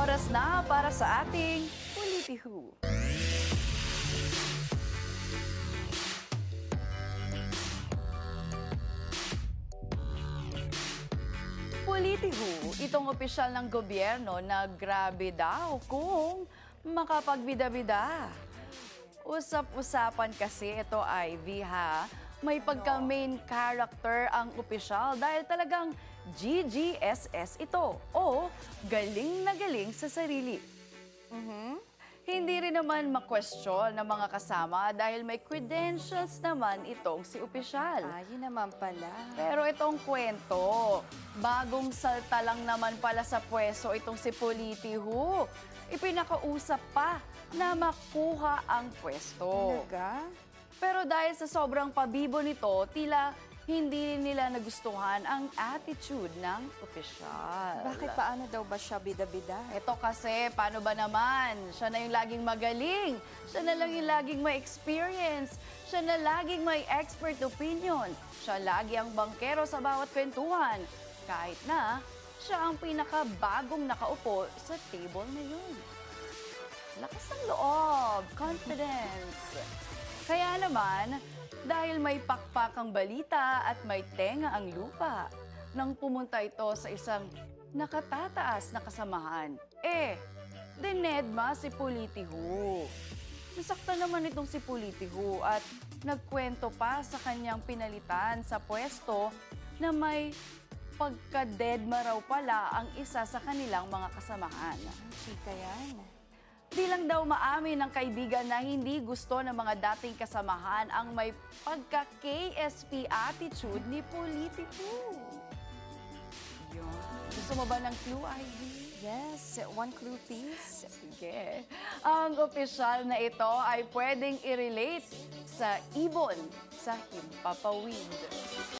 Oras na para sa ating Politihu. Politihu, itong opisyal ng gobyerno na grabe daw kung makapagbida-bida. Usap-usapan kasi ito, Ivy, ha? May pagka-main character ang opisyal dahil talagang GGSS ito o galing na galing sa sarili. Hindi rin naman ma-question ng mga kasama dahil may credentials naman itong si opisyal. Yun naman pala. Pero itong kwento, bagong salta lang naman pala sa pwesto itong si Politihu. Ipinakausap pa na makuha ang pwesto. Talaga? Pero dahil sa sobrang pabibo nito, tila hindi nila nagustuhan ang attitude ng opisyal. Bakit paano daw ba siya bida-bida? Ito kasi, paano ba naman? Siya na yung laging magaling. Siya na lang yung laging may experience. Siya na laging may expert opinion. Siya lagi ang bangkero sa bawat kwentuhan. Kahit na, siya ang pinakabagong nakaupo sa table na yun. Lakas ng loob, confidence. Kaya naman, dahil may pakpakang balita at may tenga ang lupa, nang pumunta ito sa isang nakatataas na kasamahan, dinedma si Politihu. Nasaktan naman itong si Politihu at nagkwento pa sa kanyang pinalitan sa pwesto na may pagka-deadma raw pala ang isa sa kanilang mga kasamahan. Chika yan. Di lang daw maamin ng kaibigan na hindi gusto ng mga dating kasamahan ang may pagka-KSP attitude ni Politihu. Yun. Gusto mo ba ng clue, Ivy? Yes, one clue please. Sige. Ang opisyal na ito ay pwedeng i-relate sa ibon sa Himpapawid.